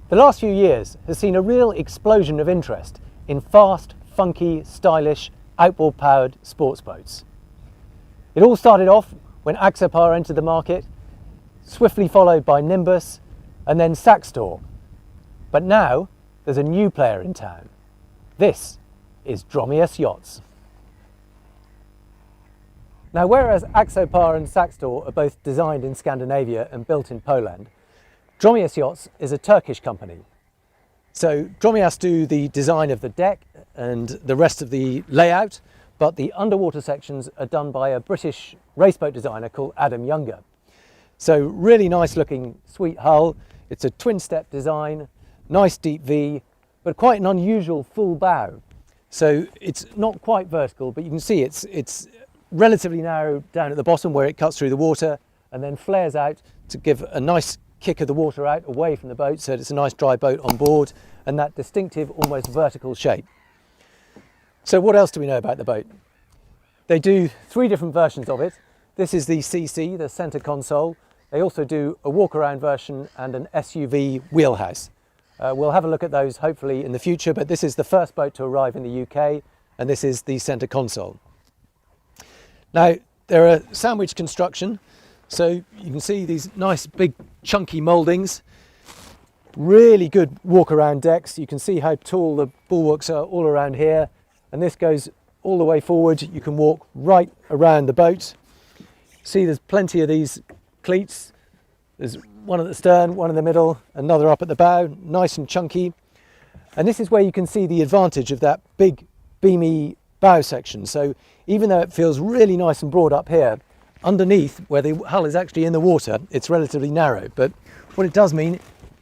The last few years has seen a real explosion of interest in fast, funky, stylish, outboard powered sports boats. It all started off when Axopar entered the market, swiftly followed by Nimbus and then Saxtor. But now there's a new player in town. This is Dromeas Yachts. Now, whereas Axopar and Saxtor are both designed in Scandinavia and built in Poland, Dromeas Yachts is a Turkish company. So Dromeas do the design of the deck and the rest of the layout, but the underwater sections are done by a British raceboat designer called Adam Younger. So really nice looking, sweet hull. It's a twin step design, nice deep V, but quite an unusual full bow. So it's not quite vertical, but you can see it's relatively narrow down at the bottom where it cuts through the water and then flares out to give a nice kick of the water out away from the boat, so it's a nice dry boat on board and that distinctive almost vertical shape. So what else do we know about the boat? They do 3 different versions of it. This is the CC, the centre console. They also do a walk around version and an SUV wheelhouse. We'll have a look at those hopefully in the future, but this is the first boat to arrive in the UK and this is the centre console. Now they're a sandwich construction, so you can see these nice big chunky mouldings, really good walk around decks. You can see how tall the bulwarks are all around here, and this goes all the way forward. You can walk right around the boat. See, there's plenty of these cleats. There's one at the stern, one in the middle, another up at the bow, nice and chunky. And this is where you can see the advantage of that big beamy bow section. So even though it feels really nice and broad up here, underneath where the hull is actually in the water, it's relatively narrow. But what it does mean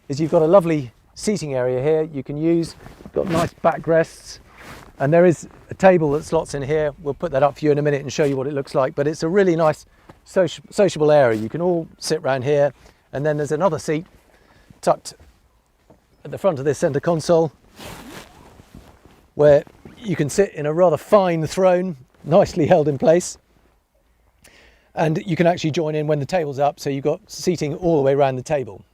is you've got a lovely seating area here you can use. Got nice backrests, and there is a table that slots in here. We'll put that up for you in a minute and show you what it looks like. But it's a really nice sociable area. You can all sit around here, and then there's another seat tucked at the front of this centre console where you can sit in a rather fine throne, nicely held in place. And you can actually join in when the table's up, so you've got seating all the way around the table.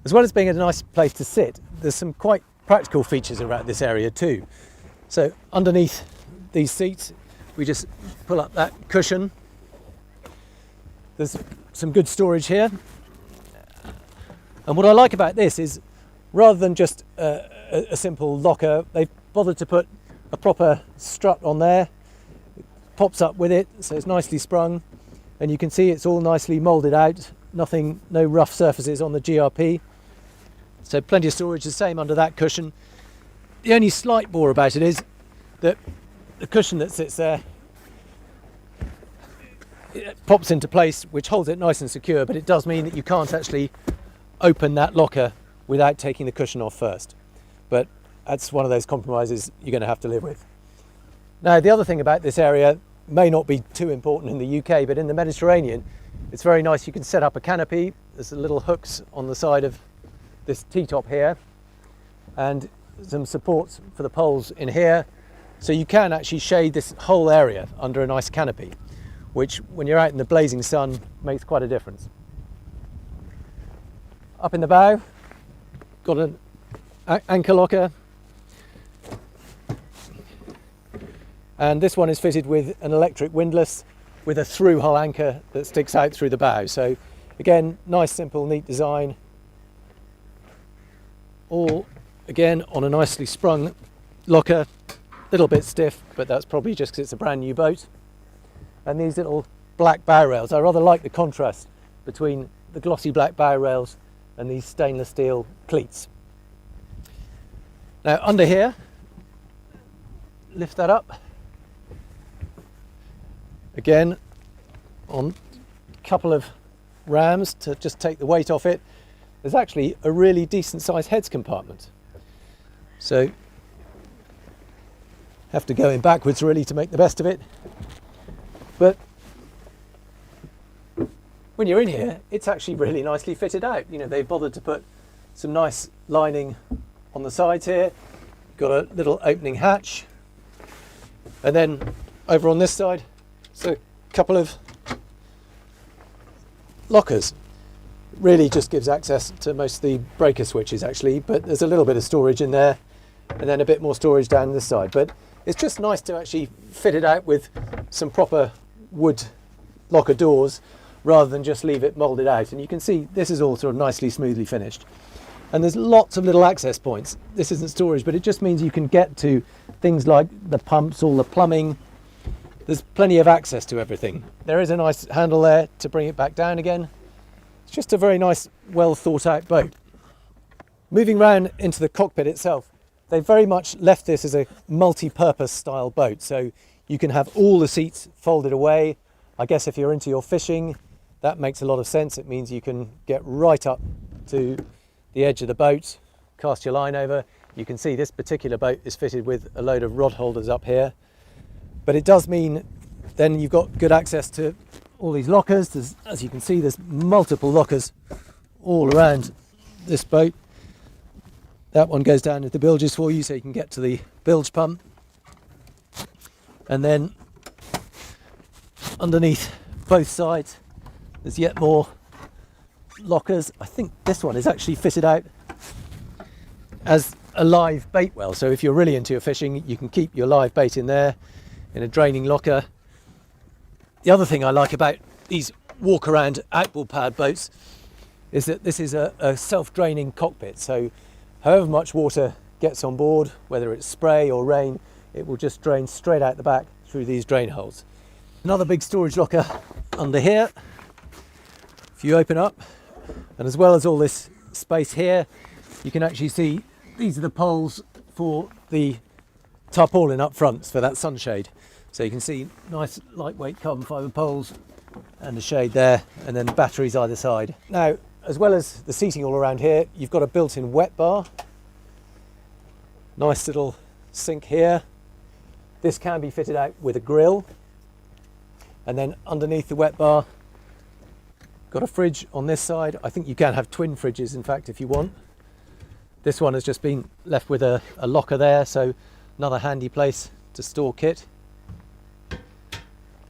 As well as being a nice place to sit, there's some quite practical features around this area too. So underneath these seats, we just pull up that cushion. There's some good storage here. And what I like about this is, rather than just a simple locker, they've bothered to put a proper strut on there. Pops up with it, so it's nicely sprung, and you can see it's all nicely moulded out, no rough surfaces on the GRP, so plenty of storage. The same under that cushion. The only slight bore about it is that the cushion that sits there, it pops into place, which holds it nice and secure, but it does mean that you can't actually open that locker without taking the cushion off first. But that's one of those compromises you're going to have to live with. Now, the other thing about this area may not be too important in the UK, but in the Mediterranean, it's very nice. You can set up a canopy. There's little hooks on the side of this T-top here, and some supports for the poles in here. So you can actually shade this whole area under a nice canopy, which when you're out in the blazing sun makes quite a difference. Up in the bow, got an anchor locker. And this one is fitted with an electric windlass with a through hull anchor that sticks out through the bow. So again, nice, simple, neat design. All again on a nicely sprung locker. A little bit stiff, but that's probably just because it's a brand new boat. And these little black bow rails. I rather like the contrast between the glossy black bow rails and these stainless steel cleats. Now under here, lift that up. Again, on a couple of rams to just take the weight off it. There's actually a really decent sized heads compartment. So have to go in backwards really to make the best of it. But when you're in here, it's actually really nicely fitted out. You know, they've bothered to put some nice lining on the sides here. Got a little opening hatch. And then over on this side, so a couple of lockers. Really just gives access to most of the breaker switches actually, but there's a little bit of storage in there and then a bit more storage down this side. But it's just nice to actually fit it out with some proper wood locker doors rather than just leave it molded out. And you can see this is all sort of nicely smoothly finished. And there's lots of little access points. This isn't storage, but it just means you can get to things like the pumps, all the plumbing. There's plenty of access to everything. There is a nice handle there to bring it back down again. It's just a very nice, well thought out boat. Moving round into the cockpit itself, they very much left this as a multi-purpose style boat. So you can have all the seats folded away. I guess if you're into your fishing, that makes a lot of sense. It means you can get right up to the edge of the boat, cast your line over. You can see this particular boat is fitted with a load of rod holders up here. But it does mean then you've got good access to all these lockers. As you can see, there's multiple lockers all around this boat. That one goes down into the bilges for you so you can get to the bilge pump. And then underneath both sides, there's yet more lockers. I think this one is actually fitted out as a live bait well. So if you're really into your fishing, you can keep your live bait in there in a draining locker. The other thing I like about these walk around outboard powered boats is that this is a self-draining cockpit. So however much water gets on board, whether it's spray or rain, it will just drain straight out the back through these drain holes. Another big storage locker under here. If you open up, and as well as all this space here, you can actually see these are the poles for the tarpaulin up front for that sunshade. So you can see nice lightweight carbon fibre poles and a shade there, and then batteries either side. Now, as well as the seating all around here, you've got a built-in wet bar. Nice little sink here. This can be fitted out with a grill. And then underneath the wet bar, got a fridge on this side. I think you can have twin fridges, in fact, if you want. This one has just been left with a locker there, so another handy place to store kit.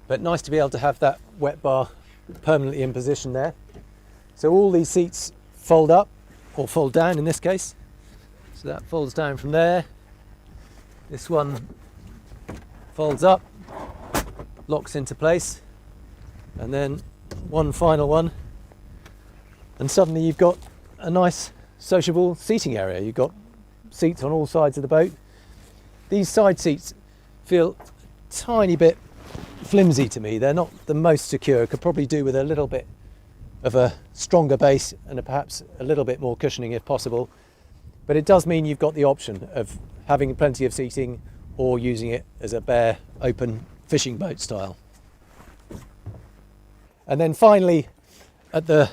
But nice to be able to have that wet bar permanently in position there. So all these seats fold up, or fold down in this case. So that folds down from there. This one folds up, locks into place, and then one final one. And suddenly you've got a nice sociable seating area. You've got seats on all sides of the boat. These side seats feel a tiny bit flimsy to me. They're not the most secure. Could probably do with a little bit of a stronger base and perhaps a little bit more cushioning if possible. But it does mean you've got the option of having plenty of seating or using it as a bare open fishing boat style. And then finally, at the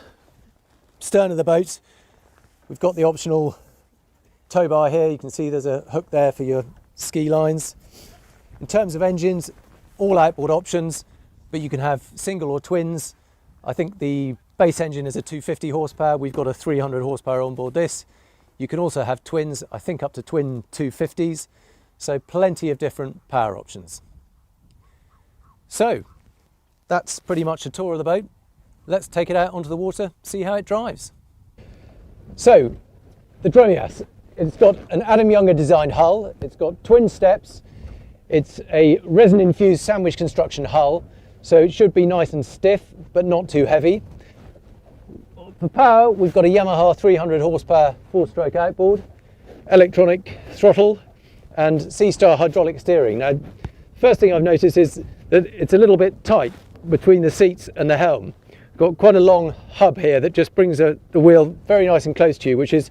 stern of the boat, we've got the optional tow bar here. You can see there's a hook there for your ski lines. In terms of engines, all outboard options, but you can have single or twins. I think the base engine is a 250 horsepower. We've got a 300 horsepower on board this. You can also have twins, I think up to twin 250s. So plenty of different power options. So that's pretty much a tour of the boat. Let's take it out onto the water, see how it drives. So the Dromeas, it's got an Adam Younger designed hull. It's got twin steps. It's a resin infused sandwich construction hull. So it should be nice and stiff, but not too heavy. For power, we've got a Yamaha 300 horsepower 4-stroke outboard, electronic throttle, and C-Star hydraulic steering. Now, first thing I've noticed is that it's a little bit tight between the seats and the helm. Got quite a long hub here that just brings the wheel very nice and close to you, which is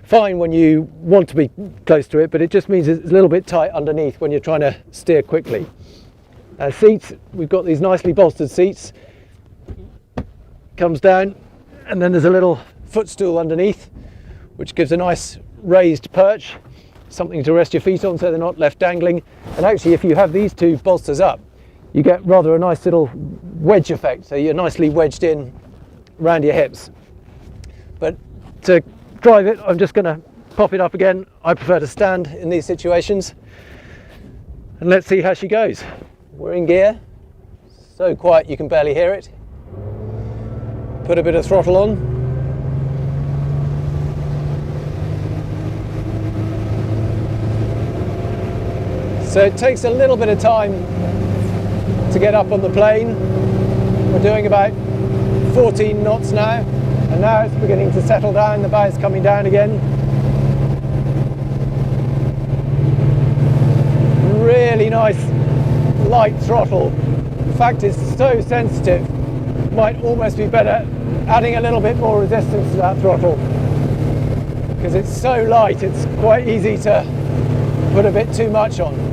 fine when you want to be close to it, but it just means it's a little bit tight underneath when you're trying to steer quickly. Seats, we've got these nicely bolstered seats. Comes down, and then there's a little footstool underneath, which gives a nice raised perch, something to rest your feet on so they're not left dangling. And actually, if you have these two bolsters up, you get rather a nice little wedge effect, so you're nicely wedged in around your hips. But to drive it, I'm just going to pop it up again. I prefer to stand in these situations, and let's see how she goes. We're in gear, so quiet you can barely hear it. Put a bit of throttle on. So it takes a little bit of time to get up on the plane. We're doing about 14 knots now, and now it's beginning to settle down. The bow's coming down again. Really nice light throttle. In fact, it's so sensitive, it might almost be better adding a little bit more resistance to that throttle, because it's so light it's quite easy to put a bit too much on.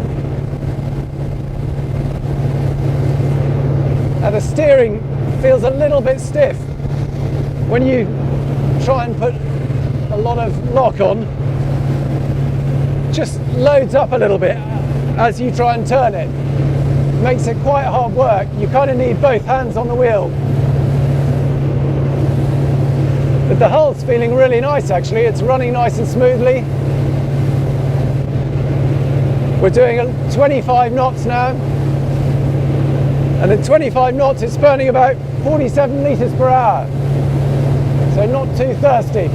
Now the steering feels a little bit stiff. When you try and put a lot of lock on, it just loads up a little bit as you try and turn it. It makes it quite hard work. You kind of need both hands on the wheel. But the hull's feeling really nice actually. It's running nice and smoothly. We're doing 25 knots now. And at 25 knots it's burning about 47 litres per hour. So not too thirsty.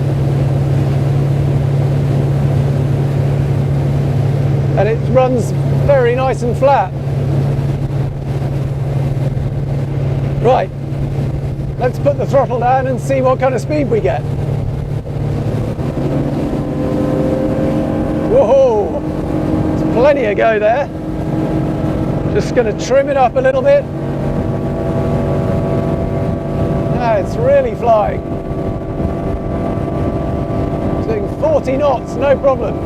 And it runs very nice and flat. Right, let's put the throttle down and see what kind of speed we get. Whoa, there's plenty of go there. Just going to trim it up a little bit. Now it's really flying. Doing 40 knots, no problem.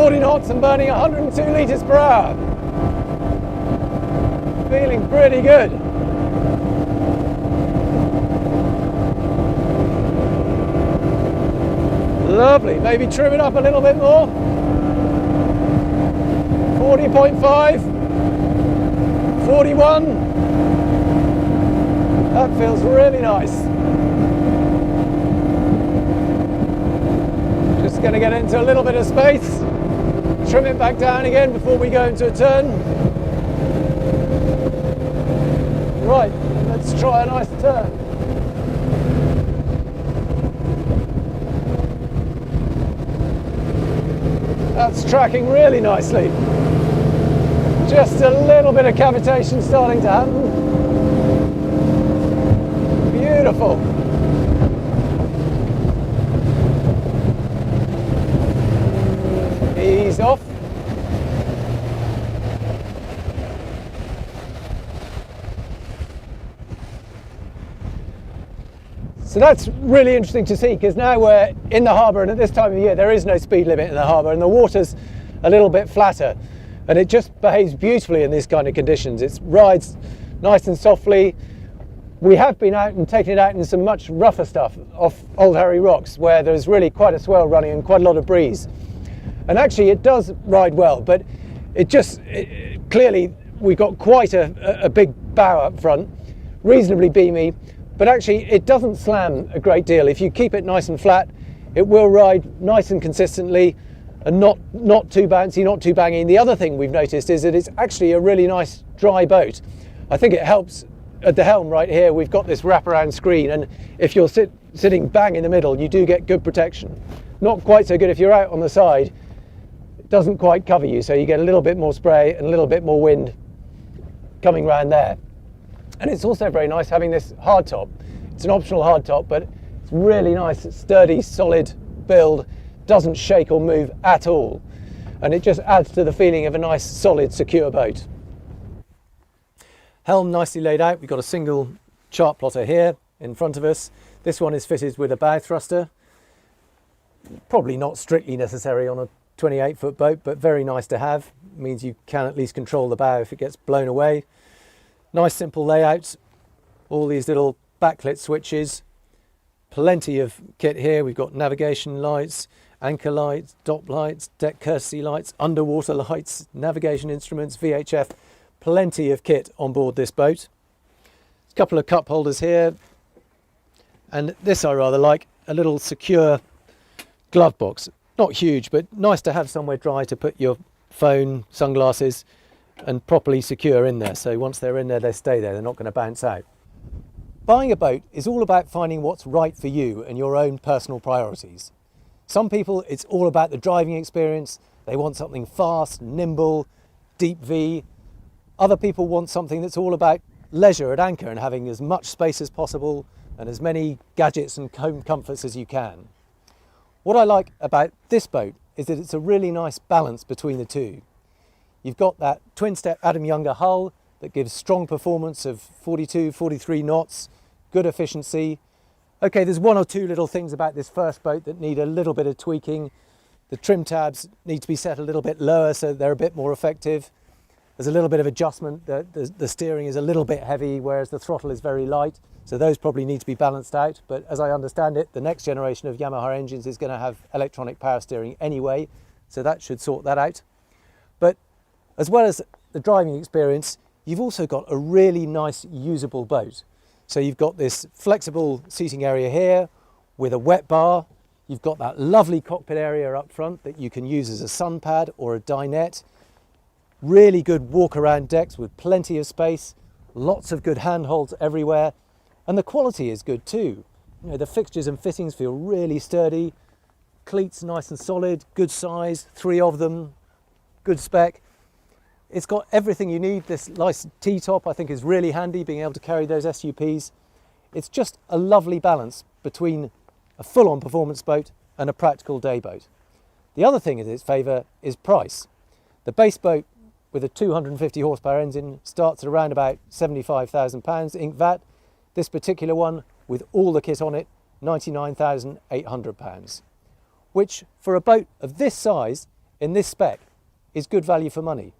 Knots and burning 102 litres per hour. Feeling pretty good. Lovely. Maybe trim it up a little bit more. 40.5. 41. That feels really nice. Just going to get into a little bit of space. Trim it back down again before we go into a turn. Right, let's try a nice turn. That's tracking really nicely. Just a little bit of cavitation starting to happen. Beautiful. Ease off. So that's really interesting to see, because now we're in the harbour, and at this time of year there is no speed limit in the harbour and the water's a little bit flatter, and it just behaves beautifully in these kind of conditions. It rides nice and softly. We have been out and taken it out in some much rougher stuff off Old Harry Rocks, where there's really quite a swell running and quite a lot of breeze. And actually it does ride well, but clearly we've got quite a big bow up front, reasonably beamy, but actually it doesn't slam a great deal. If you keep it nice and flat, it will ride nice and consistently and not too bouncy, not too bangy. And the other thing we've noticed is that it's actually a really nice dry boat. I think it helps at the helm right here. We've got this wraparound screen, and if you're sitting bang in the middle, you do get good protection. Not quite so good if you're out on the side. It doesn't quite cover you, so you get a little bit more spray and a little bit more wind coming round there. And it's also very nice having this hardtop. It's an optional hardtop, but it's really nice. It's sturdy, solid build, doesn't shake or move at all. And it just adds to the feeling of a nice, solid, secure boat. Helm nicely laid out. We've got a single chart plotter here in front of us. This one is fitted with a bow thruster. Probably not strictly necessary on a 28-foot boat, but very nice to have. It means you can at least control the bow if it gets blown away. Nice simple layout, all these little backlit switches, plenty of kit here. We've got navigation lights, anchor lights, dot lights, deck courtesy lights, underwater lights, navigation instruments, VHF, plenty of kit on board this boat. A couple of cup holders here, and this I rather like, a little secure glove box. Not huge, but nice to have somewhere dry to put your phone, sunglasses, and properly secure in there. So once they're in there, they stay there. They're not going to bounce out. Buying a boat is all about finding what's right for you and your own personal priorities. Some people, it's all about the driving experience. They want something fast, nimble, deep V. Other people want something that's all about leisure at anchor and having as much space as possible and as many gadgets and home comforts as you can. What I like about this boat is that it's a really nice balance between the two. You've got that twin-step Adam Younger hull that gives strong performance of 42, 43 knots, good efficiency. Okay, there's one or two little things about this first boat that need a little bit of tweaking. The trim tabs need to be set a little bit lower so they're a bit more effective. There's a little bit of adjustment. The steering is a little bit heavy, whereas the throttle is very light. So those probably need to be balanced out. But as I understand it, the next generation of Yamaha engines is going to have electronic power steering anyway. So that should sort that out. But as well as the driving experience, you've also got a really nice usable boat. So you've got this flexible seating area here with a wet bar. You've got that lovely cockpit area up front that you can use as a sun pad or a dinette. Really good walk around decks with plenty of space, lots of good handholds everywhere, and the quality is good too. You know, the fixtures and fittings feel really sturdy, cleats nice and solid, good size, 3 of them, good spec. It's got everything you need. This nice T-top I think is really handy, being able to carry those SUPs. It's just a lovely balance between a full-on performance boat and a practical day boat. The other thing in its favour is price. The base boat with a 250 horsepower engine starts at around about £75,000 Inc VAT. This particular one, with all the kit on it, £99,800, which for a boat of this size in this spec is good value for money.